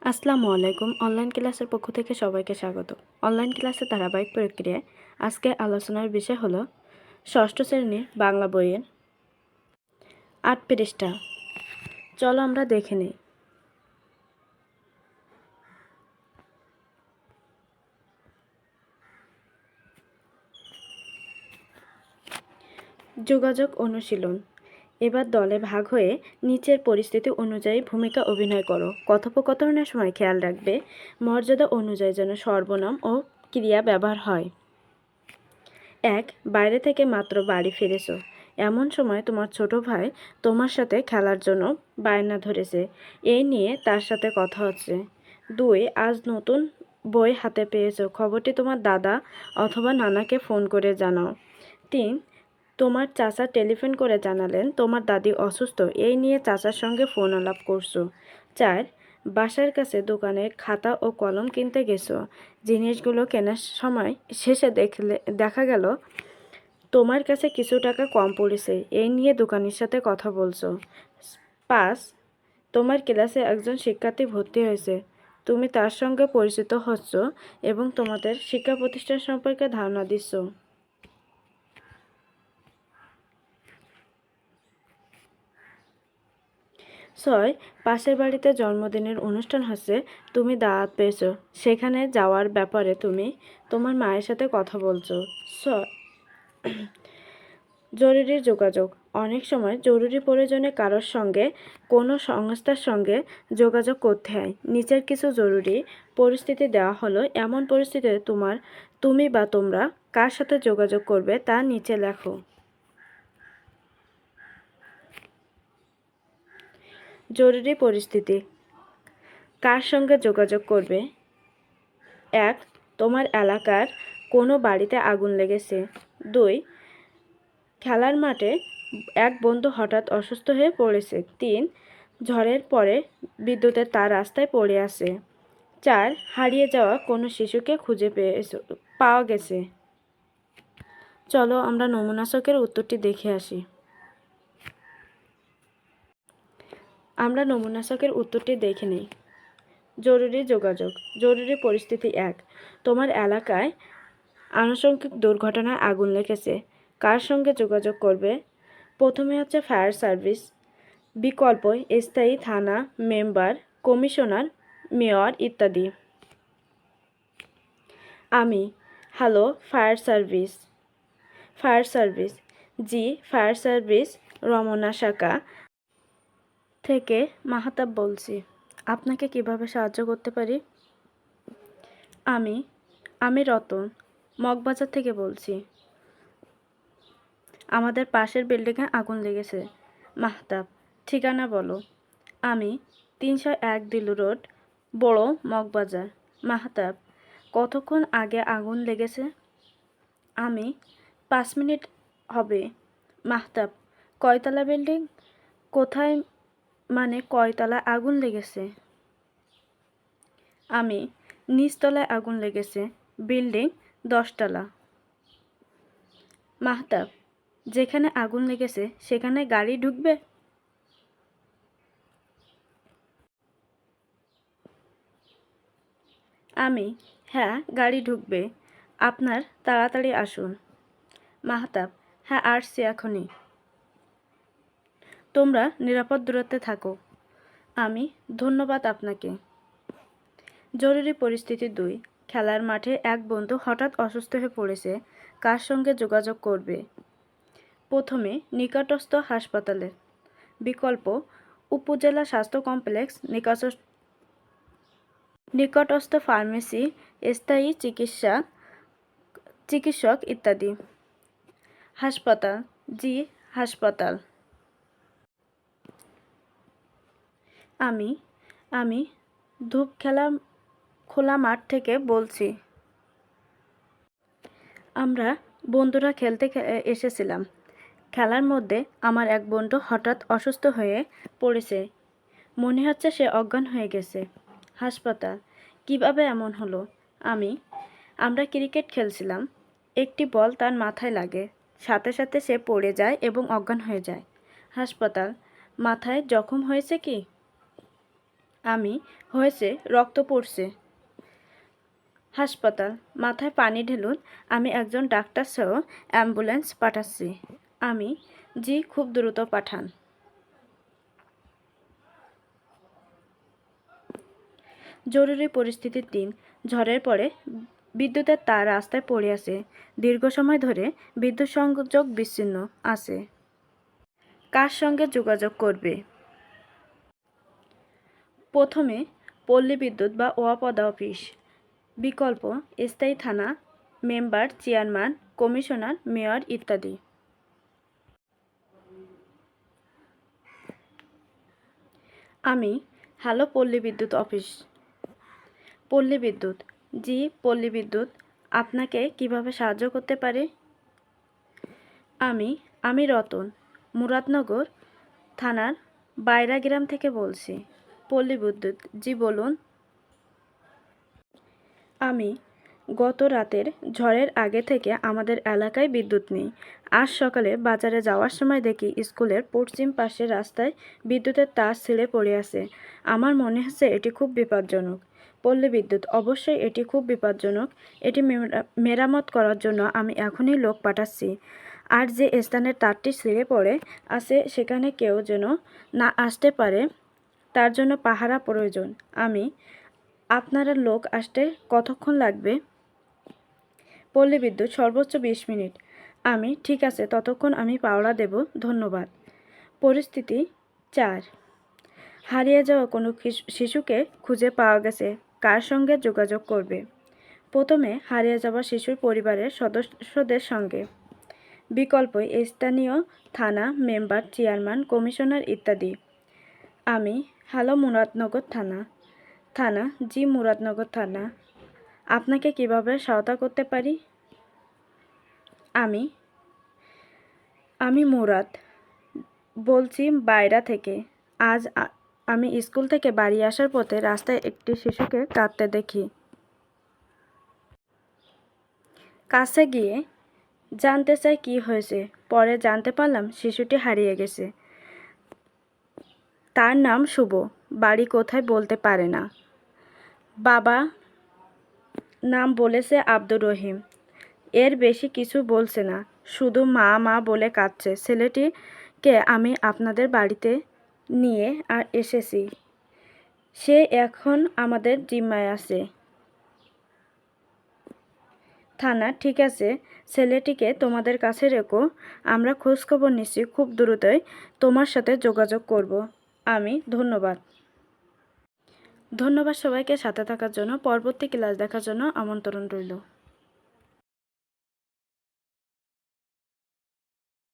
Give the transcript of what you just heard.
আসসালামু আলাইকুম। অনলাইন ক্লাসের পক্ষ থেকে সবাইকে স্বাগত। অনলাইন ক্লাসের ধারাবাহিক প্রক্রিয়ায় আজকে আলোচনার বিষয় হলো ষষ্ঠ শ্রেণীর বাংলা বইয়ের ৮ পৃষ্ঠা। চলো আমরা দেখে নিই। যোগাযোগ অনুশীলন। এবার দলে ভাগ হয়ে নিচের পরিস্থিতি অনুযায়ী ভূমিকা অভিনয় করো। কথোপকথনের সময় খেয়াল রাখবে মর্যাদা অনুযায়ী যেন সর্বনাম ও ক্রিয়া ব্যবহার হয়। ১. বাইরে থেকে মাত্র বাড়ি ফিরেছো। এমন সময় তোমার ছোট ভাই তোমার সাথে খেলার জন্য বায়না ধরেছে, এই নিয়ে তার সাথে কথা হচ্ছে। ২. আজ নতুন বই হাতে পেয়েছো, খবরটি তোমার দাদা অথবা নানাকে ফোন করে জানাও। ৩. তোমার চাচা টেলিফোন করে জানালেন তোমার দাদি অসুস্থ, এই নিয়ে চাচার সঙ্গে ফোন আলাপ করছো। ৪. বাসার কাছে দোকানে খাতা ও কলম কিনতে গেছো, জিনিসগুলো কেনার সময় শেষে দেখা গেল তোমার কাছে কিছু টাকা কম পড়েছে, এই নিয়ে দোকানির সাথে কথা বলছো। ৫. তোমার ক্লাসে একজন শিক্ষার্থী ভর্তি হয়েছে, তুমি তার সঙ্গে পরিচিত হচ্ছ এবং তোমাদের শিক্ষা প্রতিষ্ঠান সম্পর্কে ধারণা দিচ্ছ। ৬. পাশের বাড়িতে জন্মদিনের অনুষ্ঠান হচ্ছে, তুমি দাওয়াত পেয়েছো, সেখানে যাওয়ার ব্যাপারে তুমি তোমার মায়ের সাথে কথা বলছো। জরুরি যোগাযোগ। অনেক সময় জরুরি প্রয়োজনে কারোর সঙ্গে কোনো সংস্থার সঙ্গে যোগাযোগ করতে হয়। নিচের কিছু জরুরি পরিস্থিতি দেওয়া হলো। এমন পরিস্থিতিতে তুমি বা তোমরা কার সাথে যোগাযোগ করবে তা নিচে লেখো। জরুরি পরিস্থিতি। কার সঙ্গে যোগাযোগ করবে? ১. তোমার এলাকার কোনো বাড়িতে আগুন লেগেছে। ২. খেলার মাঠে এক বন্ধু হঠাৎ অসুস্থ হয়ে পড়েছে। ৩. ঝড়ের পরে বিদ্যুতের তার রাস্তায় পড়ে আছে। ৪. হারিয়ে যাওয়া কোনো শিশুকে খুঁজে পাওয়া গেছে। চলো আমরা নমুনা ছকের উত্তরটি দেখে আসি। আমরা নমুনা ছকের উত্তরটি দেখে নিই। জরুরি যোগাযোগ। জরুরি পরিস্থিতি ১. তোমার এলাকায় আনুষঙ্গিক দুর্ঘটনায় আগুন লেগেছে, কার সঙ্গে যোগাযোগ করবে? প্রথমে হচ্ছে ফায়ার সার্ভিস, বিকল্প স্থায়ী থানা মেম্বার, কমিশনার, মেয়র ইত্যাদি। আমি, hello fire service. Fire service. জি ফায়ার সার্ভিস, রমনা শাখা থেকে মাহতাব বলছি, আপনাকে কিভাবে সাহায্য করতে পারি? আমি রতন, মগবাজার থেকে বলছি। আমাদের পাশের বিল্ডিংয়ে আগুন লেগেছে। মাহতাব, ঠিকানা বলো। আমি ৩০১ দিলু রোড, বড় মগবাজার। মাহতাব, কতক্ষণ আগে আগুন লেগেছে? আমি ৫ মিনিট হবে। মাহতাব, কয়তলা বিল্ডিং? কোথায় মানে কয়তলা আগুন লেগেছে? আমি নিচতলায় আগুন লেগেছে, বিল্ডিং ১০ তলা। মাহতাব, যেখানে আগুন লেগেছে সেখানে গাড়ি ঢুকবে? আমি, হ্যাঁ গাড়ি ঢুকবে, আপনার তাড়াতাড়ি আসুন। মাহতাব, হ্যাঁ আসছি এখনই। তোমরা নিরাপদ দূরত্বে থাকো। আমি, ধন্যবাদ আপনাকে। জরুরি পরিস্থিতি ২. খেলার মাঠে এক বন্ধু হঠাৎ অসুস্থ হয়ে পড়েছে, কার সঙ্গে যোগাযোগ করবে? প্রথমে নিকটস্থ হাসপাতালে, বিকল্প উপজেলা স্বাস্থ্য কমপ্লেক্স, নিকটস্থ ফার্মেসি, স্থায়ী চিকিৎসক ইত্যাদি। হাসপাতাল, জি হাসপাতাল। আমি খোলা মাঠ থেকে বলছি। আমরা বন্ধুরা খেলতে এসেছিলাম। খেলার মধ্যে আমার এক বন্ধু হঠাৎ অসুস্থ হয়ে পড়েছে, মনে হচ্ছে সে অজ্ঞান হয়ে গেছে। হাসপাতাল, কিভাবে এমন হলো? আমরা ক্রিকেট খেলছিলাম, একটি বল তার মাথায় লাগে, সাথে সাথে সে পড়ে যায় এবং অজ্ঞান হয়ে যায়। হাসপাতাল, মাথায় জখম হয়েছে কি? আমি হয়েছে, রক্ত পড়ছে। হাসপাতাল, মাথায় পানি ঢেলুন। আমি একজন ডাক্তার সহ অ্যাম্বুলেন্স পাঠাচ্ছি। আমি, জি খুব দ্রুত পাঠান। জরুরি পরিস্থিতির দিন, ঝড়ের পরে বিদ্যুতের তার রাস্তায় পড়ে আছে। দীর্ঘ সময় ধরে বিদ্যুৎ সংযোগ বিচ্ছিন্ন আছে। কার সঙ্গে যোগাযোগ করবে? প্রথমে পল্লী বিদ্যুৎ বা ওয়াপদা অফিস, বিকল্প স্থায়ী থানা, মেম্বার, চেয়ারম্যান, কমিশনার, মেয়র ইত্যাদি। আমি, হ্যালো পল্লী বিদ্যুৎ অফিস। পল্লী বিদ্যুৎ, জি পল্লী বিদ্যুৎ, আপনাকে কিভাবে সাহায্য করতে পারে? আমি রতন, মুরাদনগর থানার বাইরা গ্রাম থেকে বলছি। পল্লী বিদ্যুৎ, জি বলুন। আমি, গত রাতের ঝড়ের আগে থেকে আমাদের এলাকায় বিদ্যুৎ নেই। আজ সকালে বাজারে যাওয়ার সময় দেখি স্কুলের পশ্চিম পাশের রাস্তায় বিদ্যুতের তার ছিঁড়ে পড়ে আছে। আমার মনে হচ্ছে এটি খুব বিপজ্জনক। পল্লী বিদ্যুৎ, অবশ্যই এটি খুব বিপজ্জনক। এটি মেরামত করার জন্য আমি এখনই লোক পাঠাচ্ছি। আর যে স্থানের তারটি ছিঁড়ে পড়ে আছে সেখানে কেউ যেন না আসতে পারে, তার জন্য পাহারা প্রয়োজন। আপনারা লোক আসতে কতক্ষণ লাগবে? পল্লী বিদ্যুৎ, সর্বোচ্চ 20 মিনিট। ঠিক আছে, ততক্ষণ আমি পাওনা দেব, ধন্যবাদ। পরিস্থিতি 4, হারিয়ে যাওয়া কোনো শিশুকে খুঁজে পাওয়া গেছে, কার সঙ্গে যোগাযোগ করবে? প্রথমে হারিয়ে যাওয়া শিশুর পরিবারের সদস্যদের সঙ্গে, বিকল্প স্থানীয় থানা, মেম্বার, চেয়ারম্যান, কমিশনার ইত্যাদি। আমি, হ্যালো মুরাদনগর থানা, জি মুরাদনগর থানা, আপনাকে কিভাবে সহায়তা করতে পারি? আমি মুরাদ বলছি, বাইরা থেকে। আজ আমি স্কুল থেকে বাড়ি আসার পথে রাস্তায় একটি শিশুকে কাঁদতে দেখি। কাছে গিয়ে জানতে চাই কি হয়েছে। পরে জানতে পারলাম শিশুটি হারিয়ে গেছে। তার নাম শুভ, বাড়ি কোথায় বলতে পারে না। বাবা নাম বলেছে আব্দুর রহিম, এর বেশি কিছু বলছে না, শুধু মা মা বলে কাঁদছে। ছেলেটিকে আমি আপনাদের বাড়িতে নিয়ে এসেছি, সে এখন আমাদের জিম্মায় আছে। থানা, ঠিক আছে, ছেলেটিকে তোমাদের কাছে রেখো, আমরা খোঁজখবর নিচ্ছি, খুব দ্রুতই তোমার সাথে যোগাযোগ করব। ধন্যবাদ সবাইকে সাথে থাকার জন্য। পরবর্তী ক্লাস দেখার জন্য আমন্ত্রণ রইল।